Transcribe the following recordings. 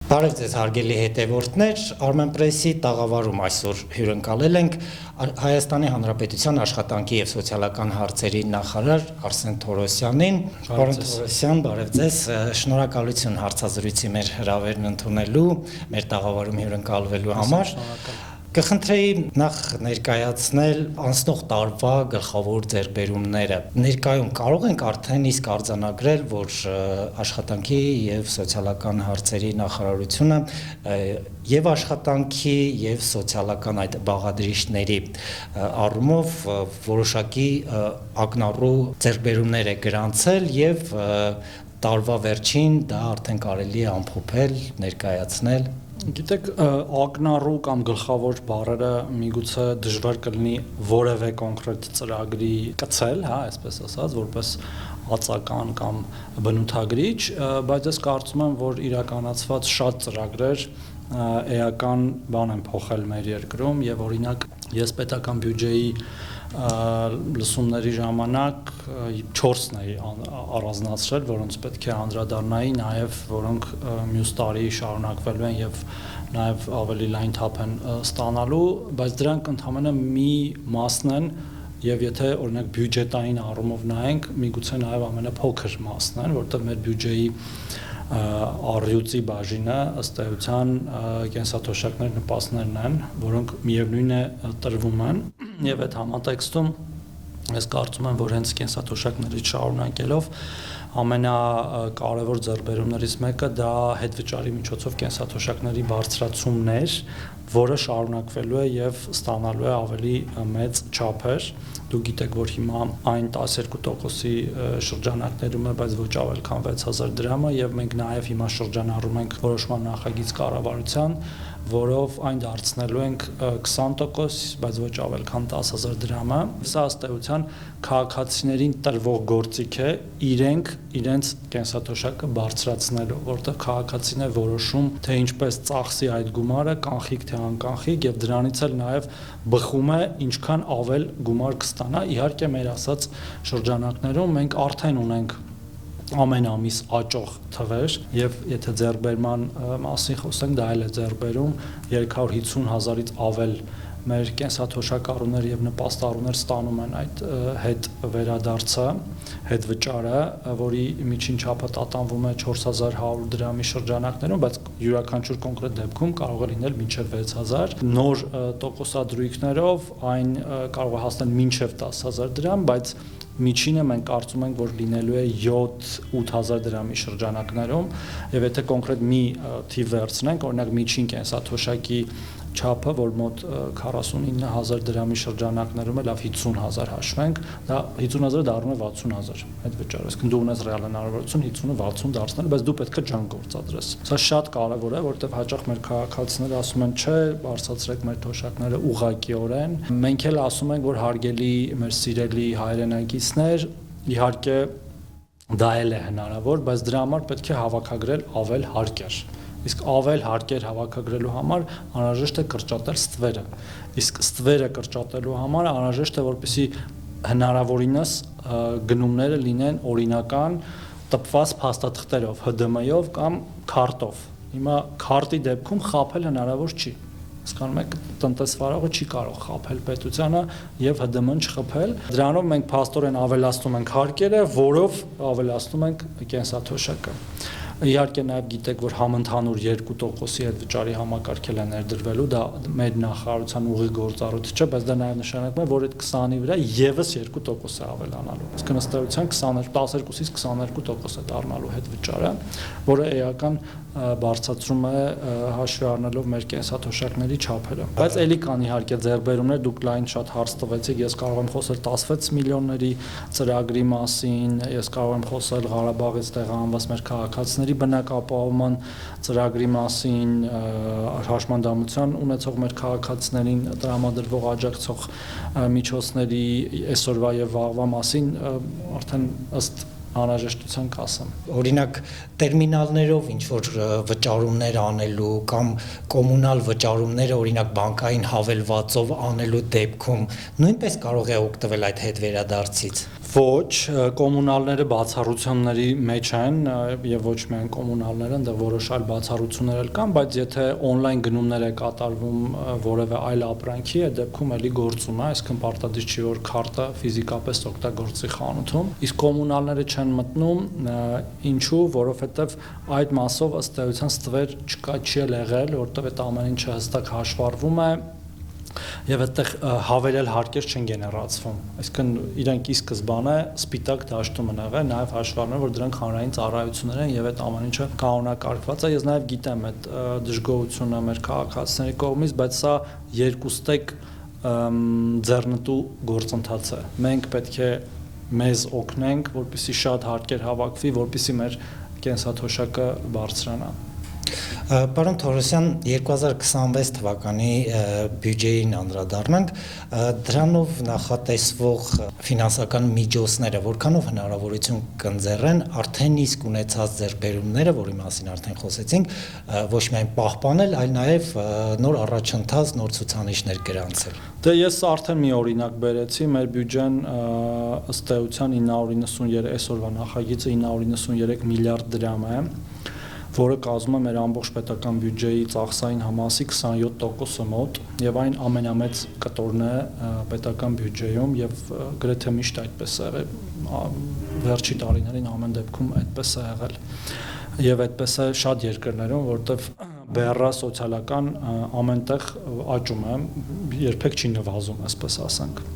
Բարև ձեզ հարգելի հետևորդներ, Armenpress-ի տաղավարում այսօր հյուրընկալել ենք Հայաստանի Հանրապետության աշխատանքի եւ սոցիալական հարցերի նախարար Արսեն Թորոսյանին։ Պարոն Թորոսյան, բարև ձեզ, շնորհակալություն հարցազրույցի մեր հրավերն ընդունելու, մեր տաղավարում հյուրընկալվելու համար։ Կխնդրեի նախ ներկայացնել անցնող տարվա գլխավոր ձեռքբերումները։ Ներկայում կարող ենք արդեն իսկ արձանագրել, որ աշխատանքի եւ սոցիալական հարցերի նախարարությունը եւ աշխատանքի եւ սոցիալական այդ բաղադրիչների առումով որոշակի ակնառու ձեռքբերումներ է գրանցել եւ տարվա վերջին դա արդեն կարելի է ամփոփել, ներկայացնել։ Գիտեք, ակնառու կամ գլխավոր բառերը միգուցե դժվար կլինի որևէ կոնկրետ ծրագրի կցել, այսպես ասած, որպես ածական կամ բնութագրիչ, բայց ես կարծում եմ, որ իրականացված շատ ծրագրեր էական բան են փոխել մեր երկրում եւ օրինակ ես պետական բյուջեի լսումների ժամանակ 4-ն էի առանձնացրել, որոնց պետք է անդրադառնայի, նաև որոնք մյուս տարի շարունակվելու են եւ նաև ավելի լայն թափ են ստանալու, բայց դրանք ընդհանրապես մի մասն են եւ եթե օրինակ բյուջետային առումով նայենք, միգուցե նաև ամենափոքր մասն են, որտեղ մեր բյուջեի առյուծի բաժինը ըստ էության կենսաթոշակներ նպաստներն են, որոնք միևնույն է տրվում են եւ այդ համատեքստում ես կարծում եմ, որ հենց կենսաթոշակներից շարունակելով ամենակարևոր ձեռքբերումներից մեկը դա հետվճարի միջոցով կենսաթոշակների բարձրացումն էր, որը շարունակվելու է եւ ստանալու է ավելի մեծ չափեր։ Դուք գիտեք, որ հիմա այն 12%-ի շրջանակներում է, բայց ոչ ավել քան 6000 դրամը եւ մենք նաեւ հիմա շրջանառում ենք որոշման նախագիծ կառավարության, որով այն դարձնելու ենք 20%, բայց ոչ ավել քան 10000 դրամը։ Սա ըստ էության քաղաքացիներին տրվող գործիք է իրենց կենսաթոշակը բարձրացնելու, որտեղ քաղաքացին է որոշում, թե ինչպես ծախսի այդ գումարը, կանխիկ թե անկանխիկ, եւ դրանից էլ նաեւ բխում է ինչքան ավել գումար կստանա։ Իհարկե մեր ասած շրջանակներում մենք արդեն ունենք ամեն ամիս աճող թվեր եւ եթե ձեռքբերման մասին խոսենք, դա էլ է ձեռքբերում 350,000-ից ավել մեր կենսաթոշակառուներ եւ նպաստառուներ ստանում են այդ հետ վերադարձը, հետ վճարը, որի միջին չափը տատանվում է 4100 դրամի շրջանակներում, բայց յուրաքանչյուր կոնկրետ դեպքում կարող է լինել մինչև 6000։ Նոր տոկոսադրույքներով այն կարող է հասնել մինչև 10000 դրամ, բայց միջինը մենք կարծում ենք, որ լինելու է 7-8000 դրամի շրջանակներում եւ եթե կոնկրետ մի թիվ վերցնենք, օրինակ միջին կենսաթոշակի չափը, որ մոտ 49000 դրամի շրջանակներում է, լավ 50000 հաշվենք, դա 50000-ը դառնում է 60000 այդ վճարը, այսինքն դու ունես ռեալ հնարավորություն 50-ը 60 դարձնել, բայց դու պետք է ջանք գործադրես։ Սա շատ կարևոր է, որովհետեւ հաճախ մեր քաղաքացիները ասում են, չէ, բարձրացրեք մեր թոշակները ուղղակիորեն։ Մենք էլ ասում ենք, որ հարգելի մեր սիրելի հայրենակիցներ, իհարկե դա էլ է հնարավոր, բայց դրա համար պետք է հավաքագրել ավել հարկեր։ Իսկ ավել հարկեր հավաքագրելու համար անհրաժեշտ է կրճատել ստվերը։ Իսկ ստվերը կրճատելու համար անհրաժեշտ է, որպեսզի հնարավորինս գնումները լինեն օրինական տպված փաստաթղթերով, ՀԴՄ-ով կամ քարտով։ Հիմա քարտի դեպքում խաբել հնարավոր չի։ Հասկանում եք, տնտեսվարողը չի կարող խաբել պետությանը եւ ՀԴՄ-ն չխփել։ Դրանով մենք փաստորեն ավելացնում ենք հարկերը, որով ավելացնում ենք կենսաթոշակը։ Իհարկե նաև գիտեք, որ համընդհանուր 2%-ի հետ վճարի համակարգել է ներդրվելու, դա մեր նախարարության ուղիղ գործառույթ չէ, բայց դա նաև նշանակում է, որ այդ 20-ի վրա եւս 2% է ավելանալու։ Այսինքն ըստ էության 12-ից 22% է դառնալու հետ վճարը, որը էական բարձրացում է հաշվի առնելով մեր կենսաթոշակների չափերը։ Բայց ելի կան իհարկե ձեռքբերումներ, դուք լայն շատ հարց տվեցիք, ես կարող եմ խոսել 16 միլիոնների ծրագրի մասին, ես կարող եմ խոսել Ղարաբաղից տեղահանված մեր քաղաքացիների բնակապահովման ծրագրի մասին, հաշմանդամության ունեցող մեր քաղաքացիներին տրամադրվող աջակցող միջոցների այսօրվա եւ վաղվա մասին արդեն ըստ անհրաժեշտության կասեմ։ Օրինակ տերմինալներով ինչ որ վճարումներ անելու կամ կոմունալ վճարումները օրինակ բանկային հավելվածով անելու դեպքում նույնպես կարող է օգտվել այդ հետ վերադարձից։ Ոչ, կոմունալները բացառությունների մեջ են եւ ոչ միայն կոմունալները, այնտեղ որոշ այլ բացառություններ էլ կան, բայց եթե on-line գնումներ է կատարվում որևէ այլ ապրանքի, այդ դեպքում էլի գործում է, այսինքն պարտադիր չի որ քարտը ֆիզիկապես օգտագործի խանութում։ Իսկ կոմունալները չեն մտնում, ինչու, որովհետեւ այդ մասով ըստ էության ստվեր չի եղել, որովհետեւ այդ ամեն ինչը հստակ հաշվառվում է եւ այդտեղ հավելել հարկեր չեն գեներացվում։ Այսինքն իրենք ի սկզբանե սպիտակ դաշտում են եղել, նաեւ հաշվառում որ դրանք հանրային ծառայություններ են եւ այդ ամեն ինչը կանոնակարգված է։ Ես նաեւ գիտեմ այդ դժգոհությունը մեր քաղաքացիների կողմից, բայց սա երկուստեք ձեռնտու գործընթաց է։ Մենք պետք է մեզ օգնենք, որպեսզի շատ հարկեր հավաքվի, որպեսզի մեր կենսաթոշակը բարձրանա։ Պարոն Թորոսյան, 2026 թվականի բյուջեին անդրադառնանք, դրանով նախատեսվող ֆինանսական միջոցները որքանով հնարավորություն կընձեռեն արդեն իսկ ունեցած ձեռքբերումները, որի մասին արդեն խոսեցինք, ոչ միայն պահպանել, այլ նաև նոր առաջընթաց, նոր ցուցանիշներ գրանցել։ Դե ես արդեն մի օրինակ բերեցի, մեր բյուջեն ըստ էության 993 այսօրվա նախագիծը 993 միլիարդ դրամ է, որը կազմում է մեր ամբողջ պետական բյուջեի ծախսային համասի 27%-ը մոտ եւ այն ամենամեծ կտորն է պետական բյուջեում եւ գրեթե միշտ այդպես է եղել վերջի տարիներին ամեն դեպքում այդպես է եղել եւ այդպես է շատ երկրներում, որտեվ բեռա սոցիալական ամենտեղ աճում է, երբեք չի նվազում, այսպես ասենք։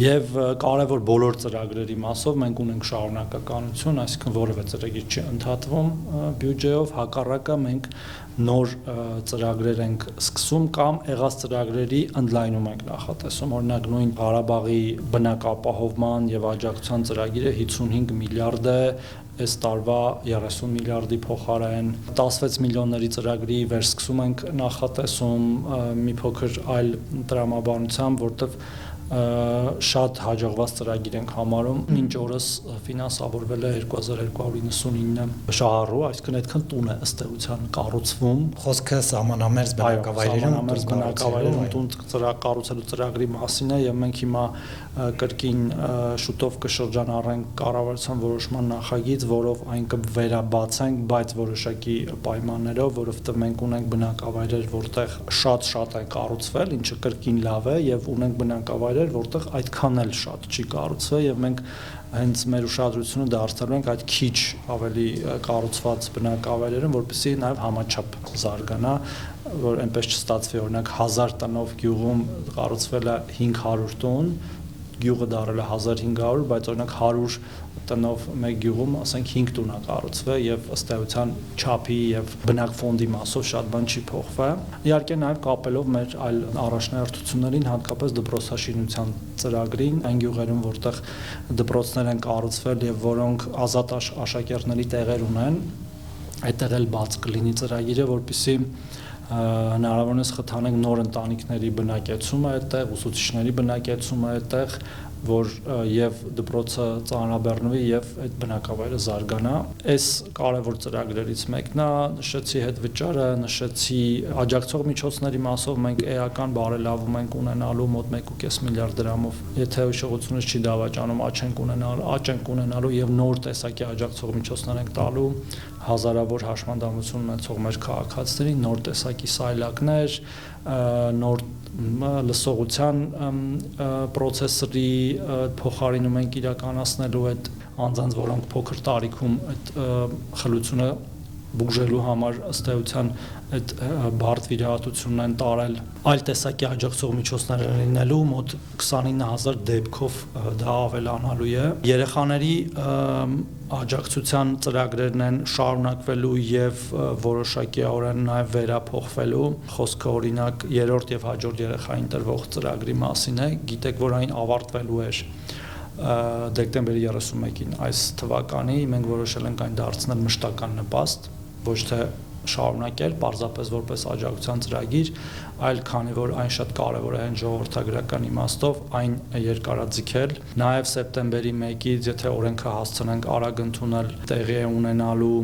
Եվ կարևոր բոլոր ծրագրերի մասով մենք ունենք շարունակականություն, այսինքն որևէ ծրագիր չի ընդհատվում բյուջեով, հակառակը մենք նոր ծրագրեր ենք սկսում կամ եղած ծրագրերի ընդլայնում ենք նախատեսում։ Օրինակ նույն Ղարաբաղի բնակապահովման եւ աջակցության ծրագիրը 55 միլիարդ է, այս տարվա 30 միլիարդի փոխարեն 16 միլիոնների ծրագրի վերսկսում ենք նախատեսում մի փոքր այլ տրամաբանությամբ, որտեղ շատ հաջողված ծրագիր ենք համարում, մինչ օրս ֆինանսավորվել է 2299 շահառու, այսինքն այդքան տուն է ըստ էության կառուցվում։ Խոսքը սահմանամերձ բնակավայրերում տուն կառուցելու ծրագրի մասին է եւ մենք հիմա կրկին շուտով կշրջանառենք կառավարության որոշման նախագիծ, որով այն կվերաբացենք, բայց որոշակի պայմաններով, որովհետեւ մենք ունենք բնակավայրեր, որտեղ շատ է կառուցվել, ինչը կրկին լավ է եւ ունենք բնակավայրեր, որտեղ այդքան էլ շատ չի կառուցվել եւ մենք հենց մեր ուշադրությունը դարձնելու ենք այդ քիչ ավելի կառուցված բնակավայրերում, որպեսզի նաեւ համաչափ զարգանա, որ այնպես չստացվի, օրինակ 1000 տնով գյուղում կառուցվել է 500 տուն, գյուղը դարել է 1500, բայց օրինակ 100 տնով մեկ գյուղում, ասենք 5 տուն է կառուցվել եւ ըստ էության չափի եւ բնակֆոնդի մասով շատ բան չի փոխվել։ Իհարկե նաեւ կապելով մեր այլ առաջնահերթություններին, հատկապես դպրոցաշինության ծրագրին, այն գյուղերում, որտեղ դպրոցներ են կառուցվել եւ որոնք ազատ աշակերտների տեղեր ունեն, այդտեղ էլ բաց կլինի ծրագիրը, որպեսզի հնարավորինս խթանենք նոր ընտանիքների բնակեցումը այդտեղ, ուսուցիչների բնակեցումը այդտեղ, որ եւ դպրոցը ծանրաբեռնվի եւ այդ բնակավայրը զարգանա։ Այս կարևոր ծրագրերից մեկն է, նշեցի հետվճարը, նշեցի աջակցող միջոցների մասով մենք էական բարելավում ենք ունենալու մոտ 1.5 միլիարդ դրամով, եթե հիշողությունս չի դավաճանում, աճ ենք ունենալու եւ նոր տեսակի աջակցող միջոցներ ենք տալու հազարավոր հաշմանդամություն ունեցող մեր քաղաքացիներին, նոր տեսակի սայլակներ, նոր լսողության պրոցեսորի փոխարինում ենք իրականացնելու այդ անձանց, որոնք փոքր տարիքում այդ խլությունը բուժելու համար ըստ էության այդ բարդ վիրահատությունն են տարել, այլ տեսակի աջակցող միջոցներ լինելու մոտ 29000 դեպքով դա ավելանալու է։ Երեխաների աջակցության ծրագրերն են շարունակվելու եւ որոշակիորեն նաեւ վերափոխվելու։ Խոսքը օրինակ 3-րդ եւ հաջորդ երեխային տրվող ծրագրի մասին է, գիտեք, որ այն ավարտվելու էր դեկտեմբերի 31-ին այս թվականի, մենք որոշել ենք այն դարձնել մշտական նպաստ, ոչ թե շարունակել պարզապես որպես աջակցության ծրագիր, այլ քանի որ այն շատ կարևոր է այն ժողովրդագրական իմաստով այն երկարաձգել։ Նաև սեպտեմբերի 1-ից, եթե օրենքը հասցնենք արագ ընդունել, տեղի է ունենալու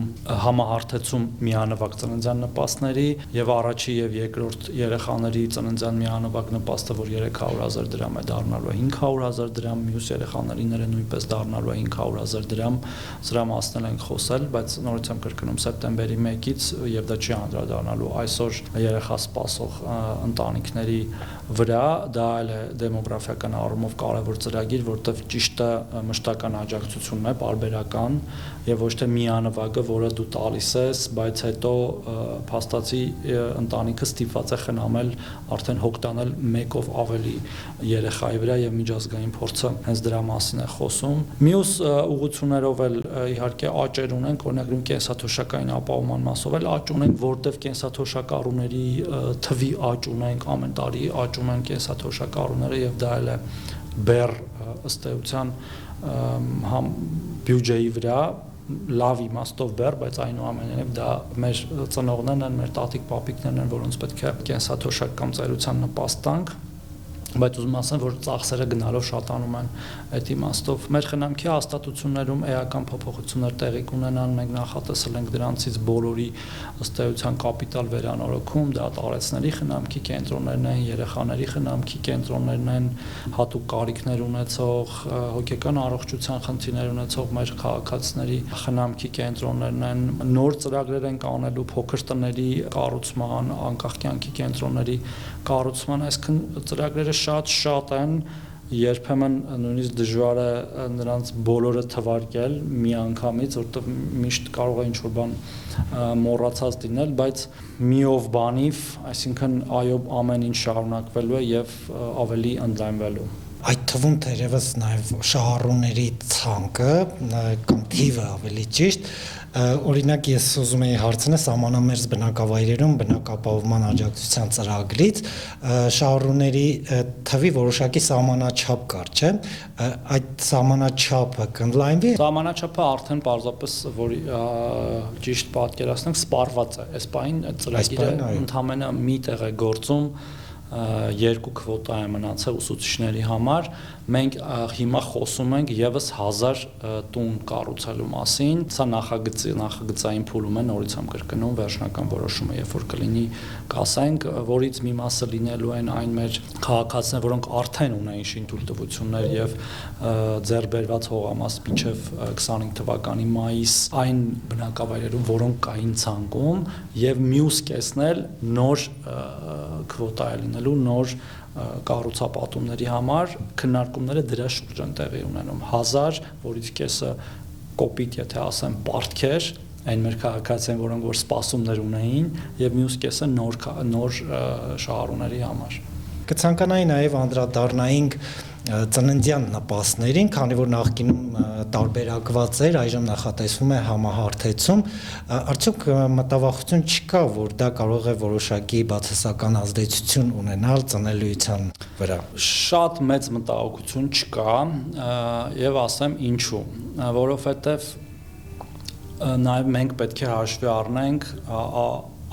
համահարթեցում միանվագ ծննդյան նպաստների եւ առաջի եւ երկրորդ երեխաների ծննդյան միանվագ նպաստը, որ 300,000 դրամ է դառնալու 500,000 դրամ, մյուս երեխաներիները նույնպես դառնալու է 500,000 դրամ, սրա մասն ենք խոսել, բայց նորից եմ կրկնում սեպտեմբերի 1-ից եւ դա չի անդրադառնալու այսօր երեխա սպասող ընտանիքների վրա, դա էլ է դեմոգրաֆիական առումով կարևոր ծրագիր, որտեղ ճիշտը մշտական աջակցությունն է, պարբերական եւ ոչ թե միանվագը, որը դու տալիս ես, բայց հետո փաստացի ընտանիքը ստիպված է խնամել արդեն հոգտանել մեկով ավելի երեխայի վրա եւ միջազգային փորձը հենց դրա մասին է խոսում։ Մյուս ուղղություններով էլ իհարկե աճեր ունենք, օրինակ կենսաթոշակային ապահովման մասով էլ աճ ունենք, որտեղ կենսաթոշակառուների թվի աճ ունենք, ամեն տարի աճում են կենսաթոշակառուները եւ դա էլ է բեռ ըստ էության բյուջեի վրա լավ իմաստով բեռ, բայց այնուամենայնիվ դա մեր ծնողներն են, մեր տատիկ-պապիկներն են, որոնց պետք է կենսաթոշակ կամ ծերության նպաստ տանք, բայց ուզում ասեմ, որ ծախսերը գնալով շատանում են այդ իմաստով։ Մեր խնամքի հաստատություններում էական փոփոխություններ տեղի կունենան, մենք նախատեսել ենք դրանցից բոլորի ըստ էության կապիտալ վերանորոգում, դա տարեցների խնամքի կենտրոններն են, երեխաների խնամքի կենտրոններն են, հատուկ կարիքներ ունեցող, հոգեկան առողջության խնդիրներ ունեցող մեր քաղաքացիների խնամքի կենտրոններն են, նոր ծրագրեր են կանելու փոքր տների կառուցման, անկախ կյանքի կենտրոնների կառուցման, այսինքն ծրագրերը շատ են, երբեմն նույնիսկ դժվար է նրանց բոլորը թվարկել միանգամից, որտեղ միշտ կարող է ինչ-որ բան մոռացած լինել, բայց միով բանիվ, այսինքն այո, ամեն ինչ շարունակվելու է եւ ավելի ընդլայնվելու։ Այդ թվում թերևս նաև շահառուների ցանկը կամ թիվը ավելի ճիշտ, օրինակ ես ուզում եի հարցնել սահմանամերձ բնակավայրերում բնակապահովման աջակցության ծրագրից շահառուների թվի որոշակի սահմանաչափ կար, չէ՞, այդ սահմանաչափը կընդլայնվի։ Սահմանաչափը արդեն պարզապես որ ճիշտ պատկերացնենք սպառված է, այս պահին ծրագիրը ընդամենը մի տեղ է գործում, 2 քվոտա է մնացել ուսուցիչների համար, մենք հիմա խոսում ենք եւս 1000 տուն կառուցելու մասին, սա նախագծային փուլում է, նորից եմ կրկնում, վերջնական որոշումը երբ որ կլինի կասենք, որից մի մասը լինելու են այն մեր քաղաքացիներ, որոնք արդեն ունեին շինթույլտվություններ եւ ձեռբերված հողամաս մինչեւ 25 թվականի մայիս այն բնակավայրերում, որոնք կային ցանկում եւ մյուս կեսն էլ նոր քվոտա է լինելու, նոր կառուցապատումների համար քննարկումները դրա շուրջ են տեղի ունենում 1000, որից կեսը կոպիտ, եթե ասեմ, պարտքեր, այն մեր քաղաքացիներ, որոնք որ սպասումներ ունեին, եւ մյուս կեսը նոր շահառուների համար։ Կցանկանայի նաև անդրադառնայինք ծննդյան նպաստներին, քանի որ նախկինում տարբերակված էր, այժմ նախատեսվում է համահարթեցում, արդյոք մտավախություն չկա, որ դա կարող է որոշակի բացասական ազդեցություն ունենալ ծնելիության վրա։ Շատ մեծ մտահոգություն չկա, եւ ասեմ ինչու, որովհետեւ նաև մենք պետք է հաշվի առնենք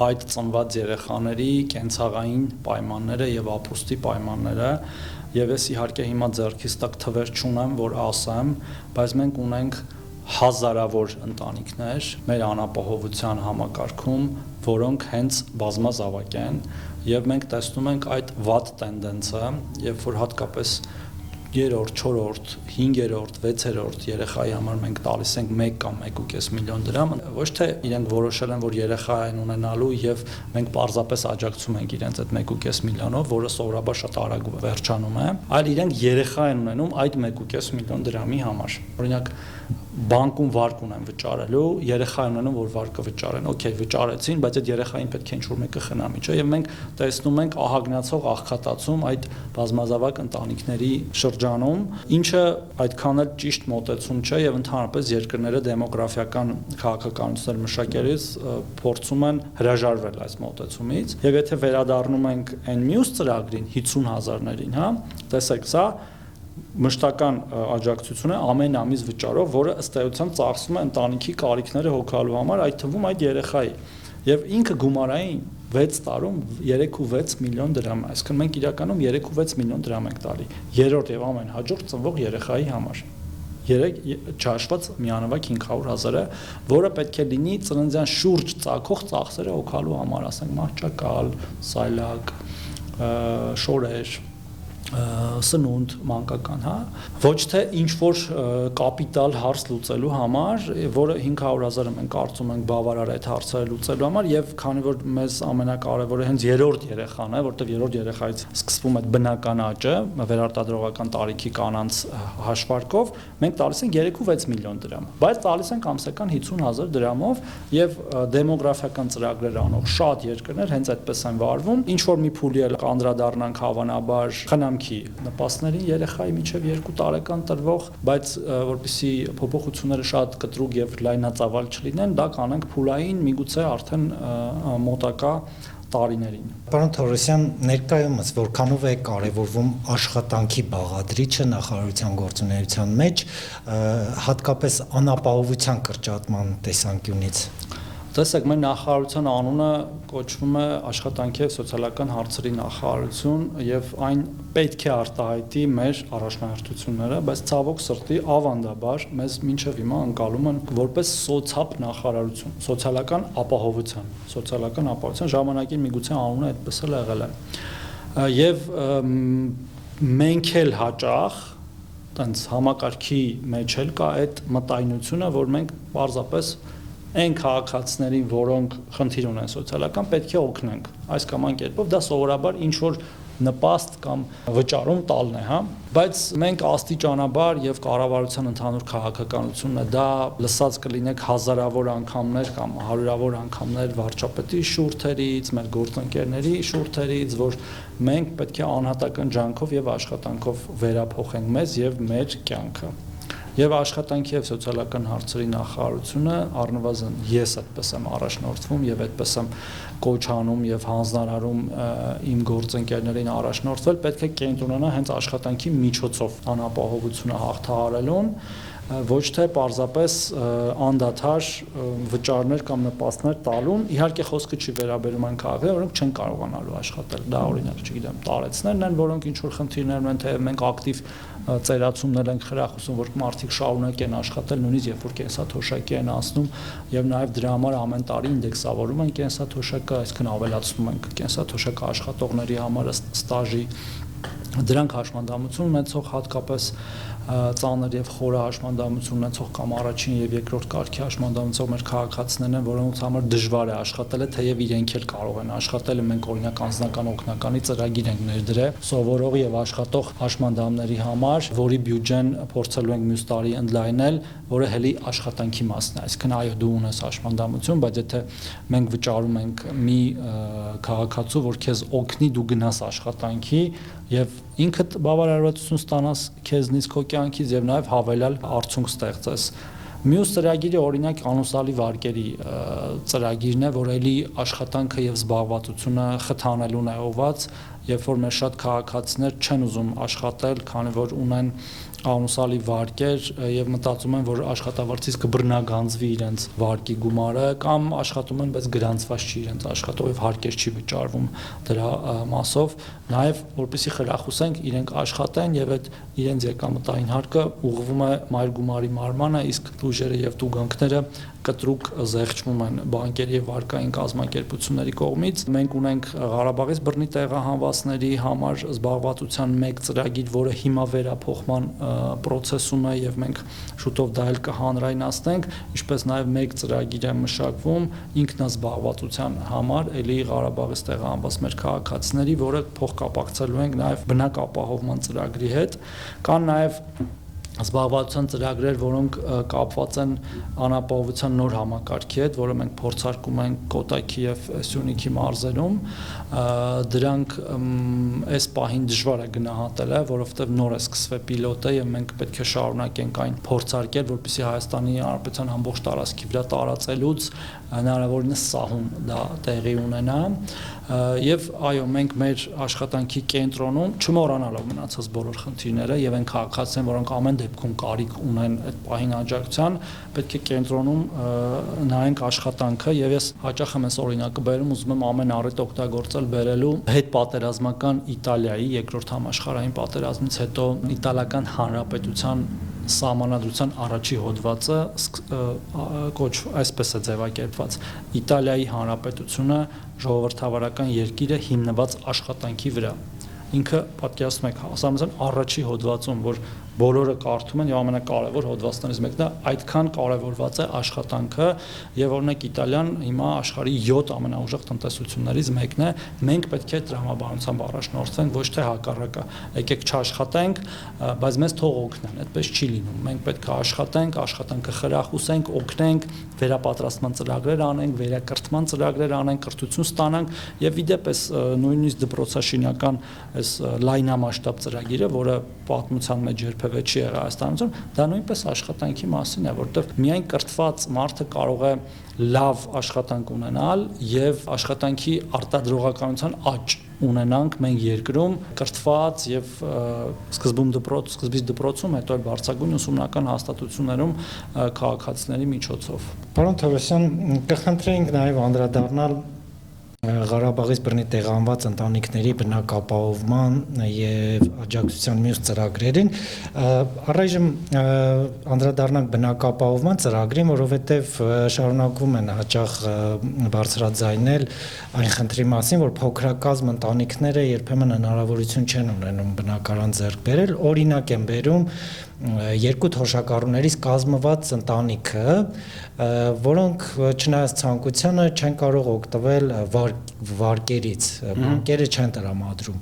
այդ ծնված երեխաների կենցաղային պայմանները եւ ապրուստի պայմանները եւ ես իհարկե հիմա ձեռքից տակ թվեր չունեմ, որ ասեմ, բայց մենք ունենք հազարավոր ընտանիքներ մեր անապահովության համակարգում, որոնք հենց բազմազավակ են եւ մենք տեսնում ենք այդ վատ տենդենսը, երբ որ հատկապես 3-րդ, 4-րդ, 5-րդ, 6-րդ երեխայի համար մենք տալիս ենք 1 կամ 1.5 միլիոն դրամ, ոչ թե իրենք որոշել են, որ երեխա են ունենալու եւ մենք պարզապես աջակցում ենք իրենց այդ 1.5 միլիոնով, որը սովորաբար շատ արագ վերջանում է, այլ իրենք երեխա են ունենում այդ 1.5 միլիոն դրամի համար։ Օրինակ բանկում վարկ ունեն վճարելու, երեխա են ունենում, որ վարկը վճարեն, օքեյ, վճարեցին, բայց այդ երեխային պետք է ինչ-որ մեկը խնամի, չէ՞, եւ մենք տեսնում ենք ահագնացող աղքատացում այդ բազմազավակ ընտանիքների շրջանում, ինչը այդքան էլ ճիշտ մոտեցում չէ եւ ընդհանրապես երկրները դեմոգրաֆիական քաղաքականություններ մշակելիս փորձում են հրաժարվել այս մոտեցումից եւ եթե վերադառնում ենք այն մյուս ծրագրին 50,000-ներին, հա, տեսեք, սա մշտական աջակցություն է ամեն ամիս վճարով, որը ըստ էության ծախսում է ընտանիքի կարիքները հոգալու համար, այդ թվում այդ երեխայի։ Եվ ինքը գումարային 6 տարում 3.6 միլիոն դրամ, այսինքն մենք իրականում 3.6 միլիոն դրամ ենք տալի երրորդ եւ ամեն հաջորդ ծնվող երեխայի համար։ 3 չհաշված միանավակ 500,000-ը, որը պետք է լինի ծննդյան շուրջ ծագող ծախսերը օգալու համար, ասենք մահճակալ, սայլակ, շորեր, սնունդ մանկական, հա, ոչ թե ինչ որ կապիտալ հարց լուծելու համար, որը 500,000-ը մենք կարծում ենք բավարար է այդ հարցերը լուծելու համար, եւ քանի որ մեզ ամենակարևորը հենց երրորդ երեխան է, որտեղ երրորդ երեխայից սկսվում է բնական աճը, վերարտադրողական տարիքի կանանց հաշվարկով, մենք տալիս ենք 3.6 միլիոն դրամ, բայց տալիս ենք ամսական 50,000 դրամով եւ դեմոգրաֆիական ծրագրեր անող շատ երկրներ հենց այդպես են վարվում, ինչ որ մի փուլի էլ կանդրադառնանք հավանաբար խնամքի նպաստներին երեխայի մինչև 2 տարեկան տրվող, բայց որպեսզի փոփոխությունները շատ կտրուկ եւ լայնածավալ չլինեն, դա կանենք փուլային, միգուցե արդեն մոտակա տարիներին։ Պարոն Թորոսյան, ներկայումս որքանով է կարևորվում աշխատանքի բաղադրիչը նախարարության գործունեության մեջ, հատկապես անապահովության կրճատման տեսանկյունից։ Տեսեք, մեր նախարարության անունը կոչվում է աշխատանքի եւ սոցիալական հարցերի նախարարություն եւ այն պետք է արտահայտի մեր առաջնահերթությունները, բայց ցավոք սրտի ավանդաբար մեզ մինչեւ հիմա անցալում են որպես սոցհապ նախարարություն, սոցիալական ապահովության ժամանակին միգուցե անունը այդպես էլ եղել է։ Եվ մենք էլ հաճախ տենց համակարգի մեջ էլ կա այդ մտայնությունը, որ մենք պարզապես այն քաղաքացիներին, որոնք խնդիր ունեն սոցիալական, պետք է օգնենք։ Այս կամ այն կերպով դա սովորաբար ինչ որ նպաստ կամ վճարում տալն է, հա, բայց մենք աստիճանաբար եւ կառավարության ընդհանուր քաղաքականությունն է, դա լսած կլինեք հազարավոր անգամներ կամ հարյուրավոր անգամներ վարչապետի շուրթերից, մեր գործընկերների շուրթերից, որ մենք պետք է անհատական ջանքով եւ աշխատանքով վերափոխենք մեզ եւ մեր կյանքը։ Եվ աշխատանքի եւ սոցիալական հարցերի նախարարությունը առնվազն ես այդպես եմ առաջնորդվում եւ այդպես եմ կոչ անում եւ հանձնարարում իմ գործընկերներին առաջնորդվել, պետք է կենտրոնանա հենց աշխատանքի միջոցով անապահովությունը հաղթահարելուն, ոչ թե պարզապես անդադար վճարներ կամ նպաստներ տալուն, իհարկե խոսքը չի վերաբերում այն քաղաքներին, որոնք չեն կարողանալու աշխատել, դա օրինակ, չգիտեմ, տարեցներն են, որոնք ինչ որ խնդիրներ ունեն, թե մենք ակտիվ ծերացումներ ենք խրախուսում, որ մարդիկ շարունակեն աշխատել, նույնիսկ երբ որ կենսաթոշակի են անցնում, եւ նաեւ դրա համար ամեն տարի ինդեքսավորում են կենսաթոշակը, այսինքն ավելացնում ենք կենսաթոշակը աշխատողների համար ստաժի, դրանք հաշմանդամություն ունեցող հատկապես ծանր եւ խորը հաշմանդամություն ունեցող կամ առաջին եւ երկրորդ կարգի հաշմանդամությունով մեր քաղաքացիներն են, որոնց համար դժվար է աշխատելը, թեև իրենք էլ կարող են աշխատել, մենք օրինակ անձնական օգնականի ծրագիր ենք ներդրել սովորող եւ աշխատող հաշմանդամների համար, որի բյուջեն փորձելու ենք մյուս տարի ընդլայնել, որը հելի աշխատանքի մասն է, այսինքն այո դու ունես հաշմանդամություն, բայց եթե մենք վճարում ենք մի քաղաքացու, որ քեզ օգնի դու գնաս աշխատանքի եւ ինքդ բավարարվածություն ստանաս քեզնից քո կյանքից եւ նաեւ հավելյալ արդյունք ստեղծես։ Մյուս ծրագիրը օրինակ անուսալի վարկերի ծրագիրն է, որ էլի աշխատանքը եւ զբաղվածությունը խթանելուն է ուղղված, երբ որ մեր շատ քաղաքացիներ չեն ուզում աշխատել, քանի որ ունեն անուսալի վարկեր եւ մտածում են, որ աշխատավարձից կբռնագանձվի իրենց վարկի գումարը կամ աշխատում են, բայց գրանցված չի իրենց աշխատող եւ հարկեր չի վճարվում դրա մասով, նաեւ որպեսզի խրախուսենք իրենք աշխատեն եւ այդ իրենց եկամտային հարկը ուղղվում է մայր գումարի մարմանը, իսկ տուժերը եւ տուգանքները կտրուկ զեղչվում են բանկերի եւ վարկային կազմակերպությունների կողմից։ Մենք ունենք Ղարաբաղից բռնի տեղահանվածների համար զբաղվածության մեկ ծրագիր, որը հիմա վերափոխման process-ում է եւ մենք շուտով դա էլ կհանրայնացնենք, ինչպես նաեւ մեկ ծրագիր է մշակվում ինքնազբաղվածության համար, ելի Ղարաբաղից տեղահանված մեր քաղաքացիների, որը փոխկապակցելու ենք նաեւ բնակապահովման ծրագրի հետ, կան նաեւ զբաղվածության ծրագրեր, որոնք կապված են անապահովության նոր համակարգի հետ, որը մենք փորձարկում ենք Կոտայքի եւ Սյունիքի մարզերում, դրանք այս պահին դժվար է գնահատել, որովհետեւ նոր է սկսվել պիլոտը եւ մենք պետք է շարունակենք այն փորձարկել, որպեսզի Հայաստանի Հանրապետության ամբողջ տարածքի վրա տարածելուց հնարավորինս սահուն դա տեղի ունենա եւ այո մենք մեր աշխատանքի կենտրոնում չմոռանալով մնացած բոլոր խնդիրները եւ այն քաղաքացիներն, որոնք ամեն դեպքում կարիք ունեն այդ պահին աջակցության, պետք է կենտրոնում նայենք աշխատանքը եւ ես հաճախ եմ այս օրինակը բերում, ուզում եմ ամեն առիթ օգտագործել բերելու հետ պատերազմական Իտալիայի երկրորդ համաշխարհային պատերազմից հետո Իտալական Հանրապետության սահմանադրության առաջի հոդվածը այսպես է ձևակերպված. Իտալիայի Հանրապետությունը ժողովրդավարական երկիր է հիմնված աշխատանքի վրա։ Ինքը պատկերացնում եք հասարակության առաջի հոդվածում, որ բոլորը կարդում են եւ ամենակարևոր հոդվածներից մեկն է, այդքան կարևորված է աշխատանքը եւ օրինակ Իտալիան հիմա աշխարհի 7 ամենաուժեղ տնտեսություններից մեկն է, մենք պետք է տրամաբանությամբ առաջնորդվենք, ոչ թե հակառակը, եկեք չաշխատենք, բայց մեզ թող օգնեն, այդպես չի լինում, մենք պետք է աշխատենք, աշխատանքը խրախուսենք, օգնենք, վերապատրաստման ծրագրեր անենք, վերակրթման ծրագրեր անենք, կրթություն ստանանք եւ իդեպ նույնիսկ դպրոցաշինական այս լայնամասշտաբ ծրագիրը, որը պատմության մեջ երբևէ չի եղել Հայաստանում, դա նույնպես աշխատանքի մասին է, որտեղ միայն կրթված մարդը կարող է լավ աշխատանք ունենալ եւ աշխատանքի արտադրողականության աճ ունենանք մենք երկրում կրթված եւ սկզբից դպրոցում, հետո էլ բարձրագույն ուսումնական հաստատություններում քաղաքացիների միջոցով։ Պարոն Թովոսյան, կխնդրեինք նաեւ անդրադառնալ Ղարաբաղից բռնի տեղանված ընտանիքների բնակապահովման եւ աջակցության մյուս ծրագրերին, առայժմ անդրադառնանք բնակապահովման ծրագրին, որովհետեւ շարունակվում են հաճախ բարձրաձայնել այն խնդրի մասին, որ փոքրակազմ ընտանիքները երբեմն հնարավորություն չեն ունենում բնակարան ձեռք բերել, օրինակ են բերում երկու թոշակառուներից կազմված ընտանիքը, որոնք չնայած ցանկությանը չեն կարող օգտվել վարկերից, բանկերը չեն տրամադրում։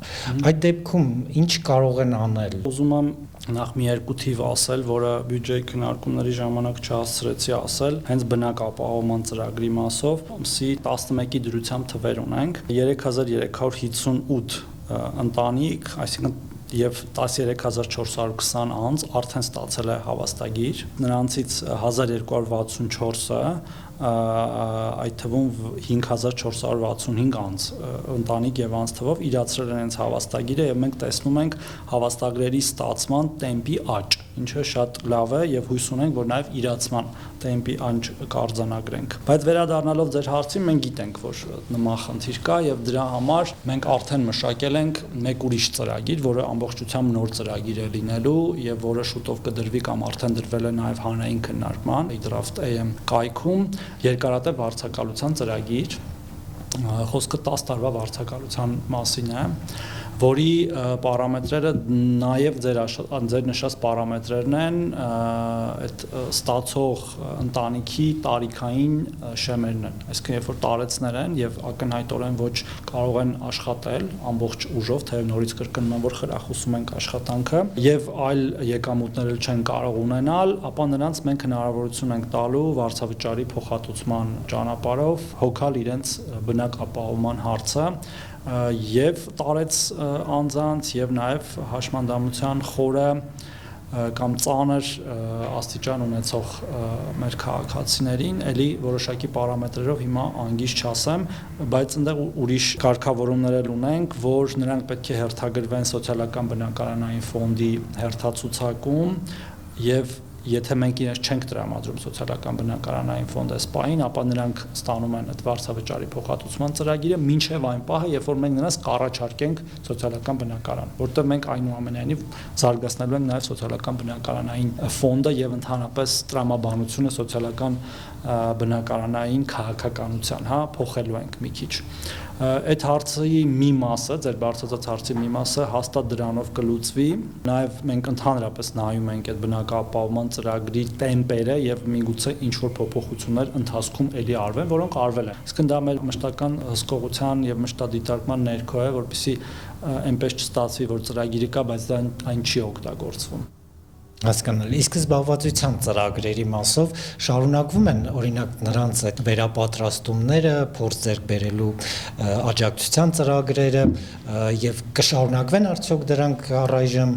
Այդ դեպքում ինչ կարող են անել։ Ուզում եմ նախ մի երկու թիվ ասել, որը բյուջեի քննարկումների ժամանակ չհասցրեցի ասել, հենց բնակապահովման ծրագրի մասով, ամսի 11-ի դրությամբ թվեր ունենք, 3358 ընտանիք, այսինքն եւ 13420 անձ արդեն ստացել է հավաստագիր, նրանցից 1264-ը այդ թվում 5465 անձ ընտանիք եւ անձ թվով իրացրել են հենց հավաստագիրը եւ մենք տեսնում ենք հավաստագրերի ստացման տեմպի աճ, ինչը շատ լավ է եւ հույս ունենք, որ նաեւ իրացման տեմպի աճ կարձանագրենք։ Բայց վերադառնալով ձեր հարցին, մենք գիտենք, որ նման խնդիր կա եւ դրա համար մենք արդեն մշակել ենք մեկ ուրիշ ծրագիր, որը ամբողջությամբ նոր ծրագիր է լինելու եւ որը շուտով կդրվի կամ արդեն դրվել է նաեւ հանրային քննարկման Draft.am կայքում երկարատև վարձակալության ծրագիր, խոսքը 10 տարվա վարձակալության մասին է, որի պարամետրերը նաև ձեր նշած պարամետրերն են այդ ստացող ընտանիքի տարիքային շեմերն են, այսինքն երբ որ տարեցներ են եւ ակնհայտորեն ոչ կարող են աշխատել ամբողջ ուժով, թեև նորից կրկնում եմ, որ խրախուսում ենք աշխատանքը եւ այլ եկամուտներ չեն կարող ունենալ, ապա նրանց մենք հնարավորություն ենք տալու վարձավճարի փոխհատուցման ճանապարհով հոգալ իրենց բնակապահովման հարցը եւ տարեց անձանց եւ նաեւ հաշմանդամության խորը կամ ծանր աստիճան ունեցող մեր քաղաքացիներին էլի որոշակի պարամետրերով հիմա անգից չասեմ, բայց այնտեղ ուրիշ կարգավորումներ էլ ունենք, որ նրանք պետք է հերթագրվեն սոցիալական բնակարանային ֆոնդի հերթացուցակում եւ եթե մենք իրենց չենք տրամադրում սոցիալական բնակարանային ֆոնդ ՍՊԱ-ին, ապա նրանք ստանում են այդ վարձավճարի փոխհատուցման ծրագիրը մինչև այն պահը, երբ որ մենք նրանց կառաջարկենք սոցիալական բնակարան, որտեղ մենք այնուամենայնիվ զարգացնելու ենք նաև սոցիալական բնակարանային ֆոնդը եւ ընդհանրապես տրամաբանությունը սոցիալական բնակարանային քաղաքականության, փոխելու ենք մի քիչ։ Այդ հարցի մի մասը, ձեր բարձրացած հարցի մի մասը հաստատ դրանով կլուծվի, նաև մենք ընդհանրապես նայում ենք այդ բնակապահովման ծրագրի տեմպերը եւ միգուցե ինչ որ փոփոխություններ ընթացքում էլի արվեն, որոնք արվել են։ Իսկ դա մեր մշտական հսկողության եւ մշտադիտարկման ներքո է, որպեսզի այնպես չստացվի, որ ծրագիրը կա, բայց դա այն չի օգտագործվում։ Հասկանալի։ Իսկ զբաղվածության ծրագրերի մասով շարունակվում են օրինակ նրանց այդ վերապատրաստումները, փորձ ձեռք բերելու աջակցության ծրագրերը եւ կշարունակվեն արդյոք դրանք առայժմ։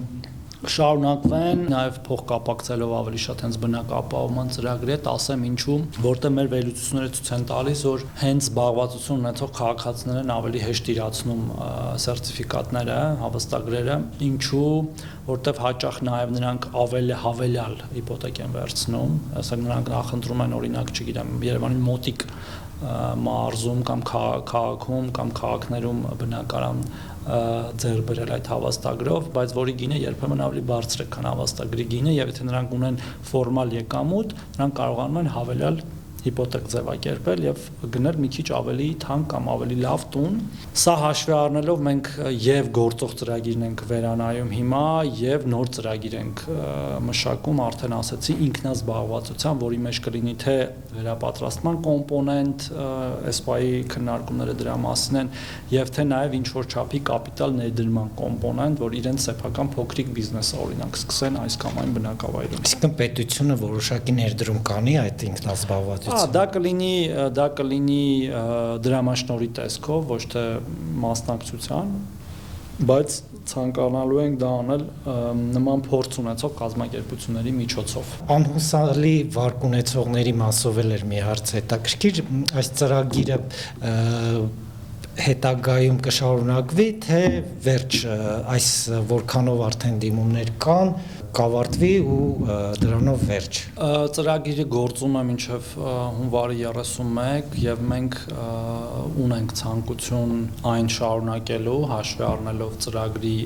Շարունակվեն նաև փոխկապակցելով ավելի շատ հենց բնակապահովման ծրագրի հետ, ասեմ ինչու, որտեղ մեր վերլուծությունները ցույց են տալիս, որ հենց զբաղվածություն ունեցող քաղաքացիներն ավելի հեշտ իրացնում սերտիֆիկատները, հավաստագրերը, ինչու, որտեղ հաճախ նաև նրանք ավելի հավելյալ հիպոթեք են վերցնում, ասենք նրանք նախընտրում են օրինակ, չգիտեմ, Երևանի մոտիկ մարզում կամ քաղաքում կամ քաղաքներում բնակարան ձեռ բերել այդ հավաստագրով, բայց որի գինը երբեմն ավելի բարձր է, քան հավաստագրի գինը, եւ եթե նրանք ունեն ֆորմալ եկամուտ, նրանք կարողանում են հավելյալ հիպոթեք ձևակերպել եւ գնել մի քիչ ավելի թանկ կամ ավելի լավ տուն։ Սա հաշվի առնելով մենք եւ գործող ծրագիրն ենք վերանայում հիմա եւ նոր ծրագիր ենք մշակում, արդեն ասացի, ինքնազբաղվածության, որի մեջ կլինի թե վերապատրաստման կոմպոնենտ, SPA-ի քննարկումները դրա մասին են, եւ թե նաեւ ինչ որ չափի կապիտալ ներդրման կոմպոնենտ, որ իրենց սեփական փոքրիկ բիզնեսը օրինակ սկսեն այս կամ այն բնակավայրում։ Այսինքն պետությունը որոշակի ներդրում կանի այդ ինքնազբաղվածության։ Դա կլինի դրամաշնորհի տեսքով, ոչ թե մասնակցության, բայց ցանկանալու ենք դա անել նման փորձ ունեցող կազմակերպությունների միջոցով։ Անհուսալի վարկ ունեցողների մասով էր մի հարց հետաքրքիր, այս ծրագիրը հետագայում կշարունակվի, թե վերջ այս որքանով արդեն դիմումներ կան, կավարտվի ու դրանով վերջ։ Ծրագիրը գործում է մինչև հունվարի 31 եւ մենք ունենք ցանկություն այն շարունակելու, հաշվի առնելով ծրագրի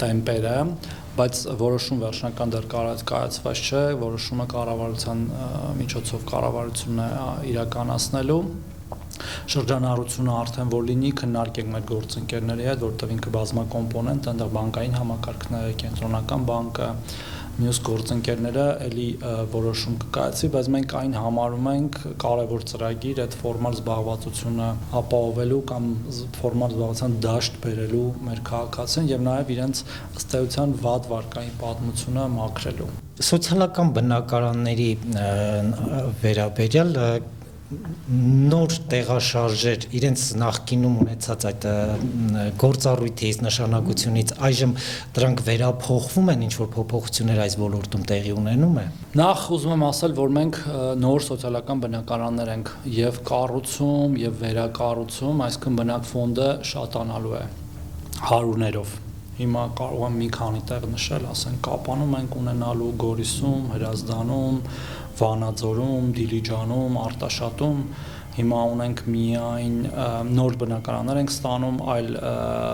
տեմպերը, բայց որոշում վերջնական դեռ կայացված չէ, որոշումը կառավարության միջոցով կառավարությունն է իրականացնելու։ Շրջանառությունը արդեն որ լինի, քննարկենք մեր գործընկերների հետ, որտեղ ինքը բազմակոմպոնենտ, այնտեղ բանկային համակարգները, կենտրոնական բանկը, մյուս գործընկերները էլի որոշում կկայացվի, բայց մենք այն համարում ենք կարևոր ծրագիր այդ ֆորմալ զբաղվածությունը ապահովելու կամ ֆորմալ զբաղվածության դաշտ բերելու մեր քաղաքացին եւ նաեւ իրենց ըստ էության վատ վարկային պատմությունը մաքրելու։ Սոցիալական բնակարանների վերաբերյալ նոր տեղաշարժեր իրենց նախկինում ունեցած այդ գործառույթից նշանակությունից այժմ դրանք վերափոխվում են, ինչ որ փոփոխություններ այս ոլորտում տեղի ունենում է։ Նախ ուզում եմ ասել, որ մենք նոր սոցիալական բնակարաններ ենք եւ կառուցում եւ վերակառուցում, այսինքն բնակֆոնդը շատանալու է հարյուրներով։ Հիմա կարող եմ մի քանի տեղ նշել, ասենք Կապանում ենք ունենալու, Գորիսում, Հրազդանում, Վանաձորում, Դիլիջանում, Արտաշատում, հիմա ունենք միայն նոր բնակարաններ ենք ստանում այլ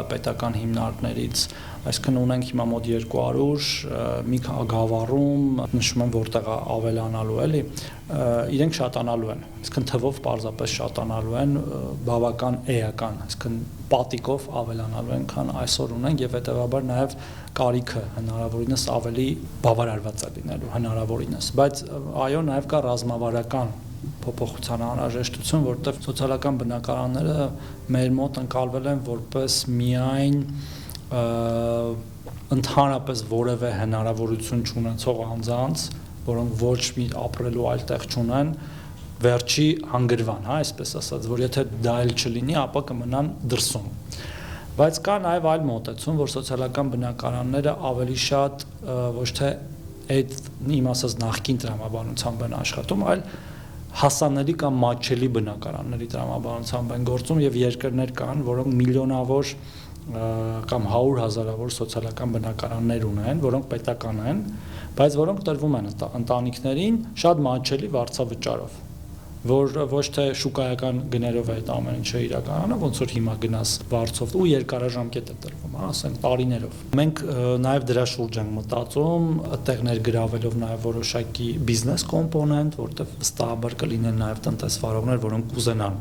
պետական հիմնարկներից, այսինքն ունենք հիմա մոտ 200, մի Գավառում, նշում եմ որտեղ ավելանալու էլի, իրենք շատանալու են, այսինքն թվով պարզապես շատանալու են, բավական էական, այսինքն պատիկով ավելանալու են, քան այսօր ունենք եւ հետեւաբար նաեւ կարիքը հնարավորինս ավելի բավարարված է լինելու հնարավորինս, բայց այո նաեւ կա ռազմավարական փոփոխության անհրաժեշտություն, որտեղ սոցիալական բնակարանները մեր մոտ ընկալվել են որպես միայն ընդհանրապես որևէ հնարավորություն չունեցող անձանց, որոնք ոչ մի ապրելու այլ տեղ չունեն, վերջի հանգրվան, հա, այսպես ասած, որ եթե դա էլ չլինի, ապա կմնան դրսում։ Բայց կա նաև այլ մոտեցում, որ սոցիալական բնակարանները ավելի շատ ոչ թե այդ իմ ասած նախկին տրամաբանությամբ են աշխատում, այլ հասանելի կամ մատչելի բնակարանների տրամաբանությամբ են գործում եւ երկրներ կան, որոնք միլիոնավոր կամ 100,000-ավոր սոցիալական բնակարաններ ունեն, որոնք պետական են, բայց որոնք տրվում են ընտանիքներին շատ մատչելի վարձավճարով, որ ոչ թե շուկայական գներով է այդ ամեն ինչը իրականում, ոնց որ հիմա գնաս վարձով ու երկարաժամկետ է տրվում, հա, ասենք տարիներով։ Մենք նաև դրա շուրջ ենք մտածում, այդտեղ ներգրավելով նաև որոշակի բիզնես կոմպոնենտ, որտեղ վստահաբար կլինեն նաև տնտեսվարողներ, որոնք կուզենան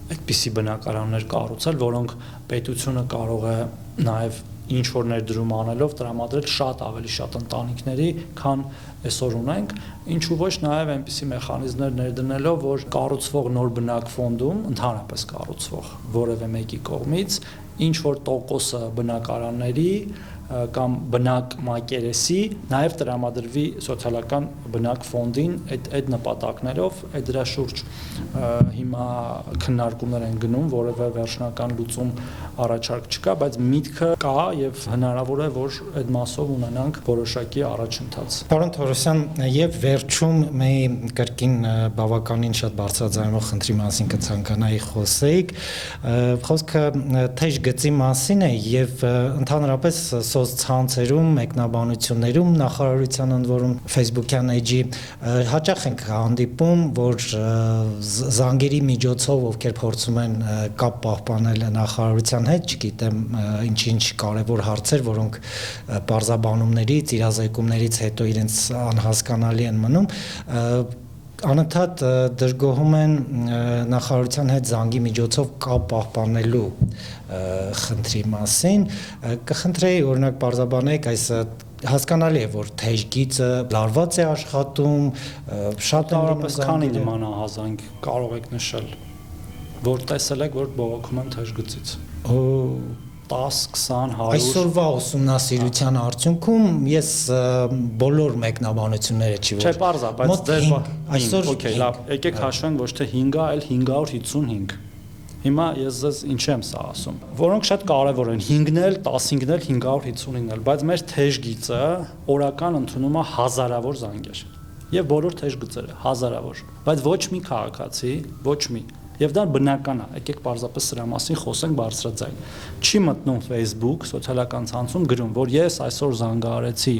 այդպիսի բնակարաններ կառուցել, որոնք պետությունը կարող է նաև ինչ որ ներդրում անելով տրամադրել շատ ավելի շատ ընտանիքների, քան այսօր ունենք, ինչու ոչ նաև այնպիսի մեխանիզմներ ներդնելով, որ կառուցվող նոր բնակֆոնդում, ընդհանրապես կառուցվող որևէ մեկի կողմից ինչ որ տոկոսը բնակարանների կամ բնակ մակերեսի նաև տրամադրվի սոցիալական բնակ ֆոնդին այդ նպատակներով այդ դրա շուրջ հիմա քննարկումներ են գնում, որևէ վերջնական լուծում առաջարկ չկա, բայց միտքը կա եւ հնարավոր է որ այդ մասով ունենանք որոշակի առաջընթաց։ Պարոն Թորոսյան, եւ վերջում մի կրկին բավականին շատ բարձրաձայնող խնդրի մասին կցանկանայի խոսեիք, խոսքը թեժ գծի մասին է եւ ընդհանրապես սոցցանցերում, մեկնաբանություններում նախարարության ընդ որում Facebook-յան էջի հաճախ ենք հանդիպում, որ զանգերի միջոցով ովքեր փորձում են կապ պահպանել նախարարության հետ, չգիտեմ ինչ կարևոր հարցեր, որոնք պարզաբանումներից, իրազեկումներից հետո իրենց անհասկանալի են մնում, անընդհատ դժգոհում են նախարարության հետ զանգի միջոցով կապ պահպանելու խնդրի մասին, կխնդրեի օրինակ պարզաբանեք այս հասկանալի է, որ թեժ գիծը լարված է աշխատում, շատ տարապես քանի նման ահազանգ կարող եք նշել, որ տեսել եք, որ բողոքում են թեժ գծից։ 10, 20, 100 Այսօրվա ուսումնասիրության արդյունքում ես բոլոր մեկնաբանությունները չի որ Չէ, պարզա, բայց դեր այսօր օքեյ, լավ, եկեք հաշվենք ոչ թե 5-ը, այլ 555։ Հիմա ես ձեզ ինչ եմ սա ասում։ Որոնք շատ կարևոր են 5-ն էլ, 15-ն էլ, 555-ն էլ, բայց մեր թեժ գիծը օրական ընդունում է հազարավոր զանգեր։ Եվ բոլոր թեժ գծերը հազարավոր, բայց ոչ մի քաղաքացի, ոչ մի Եվ դա բնական է, եկեք պարզապես սրա մասին խոսենք բարձրաձայն։ Չի մտնում Facebook, սոցիալական ցանցում գրում, որ ես այսօր զանգահարեցի,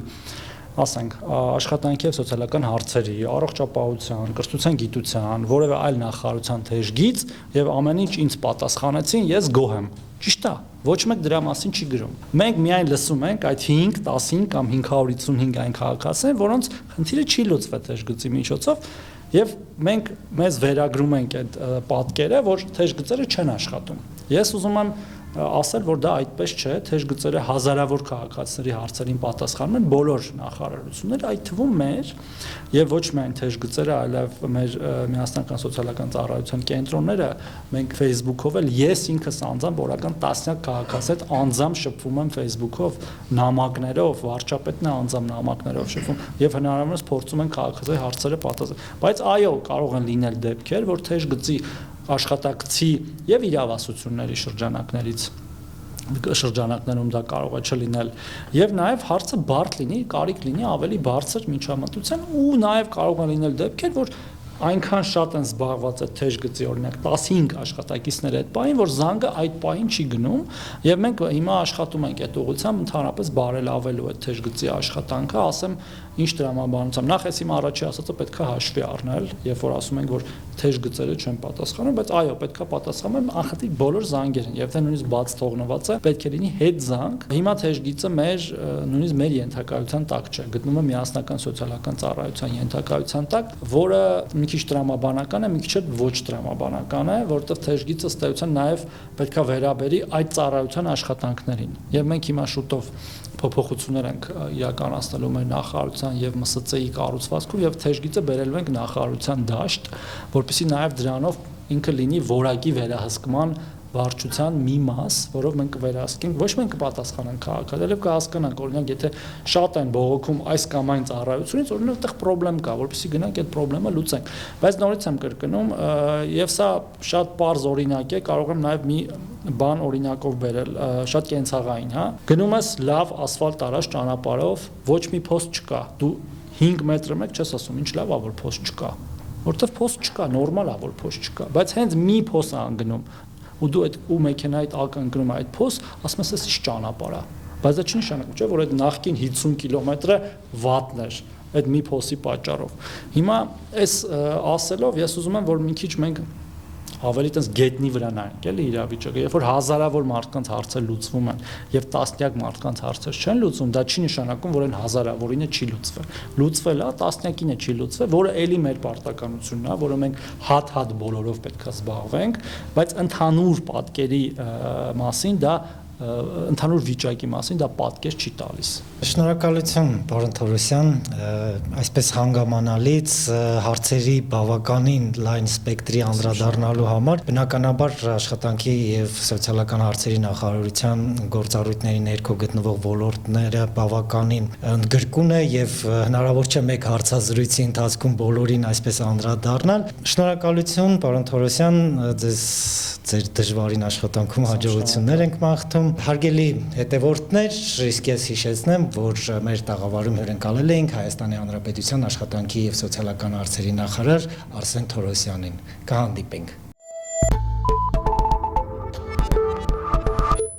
ասենք, աշխատանքի եւ սոցիալական հարցերի, առողջապահության, կրթության, գիտության, որևէ այլ նախարարության թեժ գիծ եւ ամեն ինչ ինձ պատասխանեցին, ես գոհ եմ։ Ճիշտ է, ոչ մեկ դրա մասին չի գրում։ Մենք միայն լսում ենք այդ 5, 15 կամ 555 այն քաղաքացիներ, որոնց խնդիրը չի լուծվել թեժ գծի միջոցով Եվ մենք մեզ վերագրում ենք այդ պատկերը, որ թեժ գծերը չեն աշխատում։ Ես ուզում եմ ասել, որ դա այդպես չէ, թեժ գծերը հազարավոր քաղաքացիների հարցերին պատասխանում են բոլոր նախարարությունները, այդ թվում մեր եւ ոչ միայն թեժ գծերը, այլև մեր միասնական սոցիալական ծառայության կենտրոնները, մենք Facebook-ով էլ ես ինքս անձամբ օրական տասնյակ քաղաքացի հետ անձամբ շփվում եմ Facebook-ով, նամակներով, վարչապետն է անձամբ նամակներով շփվում եւ հնարավորինս փորձում են քաղաքացիների հարցերը պատասխանել։ Բայց այո, կարող են լինել դեպքեր, որ թեժ գծի աշխատակցի եւ իրավասությունների շրջանակներում դա կարող է չլինել եւ նաեւ հարցը բարդ լինի, կարիք լինի ավելի բարձր միջամտության ու նաեւ կարող է լինել դեպքեր, որ այնքան շատ են զբաղված այդ թեժ գծի օրինակ 15 աշխատակիցներ այդ պահին, որ զանգը այդ պահին չի գնում եւ մենք հիմա աշխատում ենք այդ ուղղությամբ ընդհանրապես բարելավելու այդ թեժ գծի աշխատանքը, ասեմ ինչ դրամաբանությամբ նախ էս իմ առաջի ասածը պետք է հաշվի առնել, երբ որ ասում ենք որ թեժ գծերը չեն պատասխանում, բայց այո, պետք է պատասխանել անխտիր բոլոր զանգերին, եւ թե նույնիսկ բաց թողնվածը պետք է լինի հետ զանգ։ Հիմա թեժ գիծը նույնիսկ մեր ենթակայության տակ չէ, գտնվում է միասնական սոցիալական ծառայության ենթակայության տակ, որը մի քիչ տրամաբանական է, մի քիչ ոչ տրամաբանական է, որովհետեւ թեժ գիծը ըստ էության նաեւ պետք է վերաբերի այդ ծառայության աշխատանքներին։ Եվ մենք հիմա շուտով փոփոխություններ ենք իրականացնելու մեր նախարարության եւ ՄՍՑ-ի կառուցվածքում եւ թեժ գիծը բերելու ենք նախարարության դաշտ, որպեսզի նաեւ դրանով ինքը լինի որակի վերահսկման վարչության մի մաս, որով մենք կվերահսկենք, ոչ մենք կպատասխանենք քաղաքացիներին, այլև կհասկանանք, օրինակ, եթե շատ են բողոքում այս կամ այն ծառայությունից, օրինակ այդտեղ խնդրեմ կա, որպեսզի գնանք այդ խնդրեմը լուծենք։ Բայց նորից եմ կրկնում, եւ սա շատ պարզ օրինակ է, կարող եմ նաեւ մի բան օրինակով բերել, շատ կենցաղային, հա։ Գնում ես լավ ասֆալտ արած ճանապարհով, ոչ մի փոստ չկա։ Դու 5 մետր մեկ չես ասում, ինչ լավ է որ փոստ չկա։ Որտեվ փոստ չկա, նորմալ է որ փոստ չկա, բայց հենց մի փոս է անգնում ու դու այդ ու մեքենայիդ ակնկնում է այդ փոս, ասում ես էս ճանապարհ է։ Բայց դա չի նշանակում, չէ, որ այդ նախքին 50 կիլոմետրը վատն էր այդ մի փոսի պատճառով։ Հիմա այս ասելով ես ուզում եմ, որ մի քիչ մենք ավելի տես գետնի վրա նայենք, էլի իրավիճակը, երբ որ հազարավոր մարդկանց հարցեր լուծվում են եւ տասնյակ մարդկանց հարցեր չեն լուծվում, դա չի նշանակում, որ այն հազարավորինը չի լուծվել։ Լուծվել է, տասնյակինը չի լուծվել, որը էլի մեր պարտականությունն է, որը մենք հատ բոլորով պետք է զբաղվենք, բայց ընդհանուր պատկերի մասին դա ընդհանուր վիճակի մասին դա պատկեր չի տալիս։ Շնորհակալություն, պարոն Թորոսյան, այսպես հանգամանալից հարցերի բավականին լայն սպեկտրի անդրադառնալու համար, բնականաբար աշխատանքի եւ սոցիալական հարցերի նախարարության գործառույթների ներքո գտնվող ոլորտները բավականին ընդգրկուն է եւ հնարավոր չէ մեկ հարցազրույցի ընթացքում բոլորին այսպես անդրադառնալ։ Շնորհակալություն, պարոն Թորոսյան, ձեզ ձեր դժվարին աշխատանքում հաջողություններ ենք մաղթում։ Հարգելի հետևորդներ, իսկ ես հիշեցնեմ, որ մեր տաղավարում հյուրընկալել էինք Հայաստանի Հանրապետության աշխատանքի եւ սոցիալական հարցերի նախարար Արսեն Թորոսյանին։ Կհանդիպենք։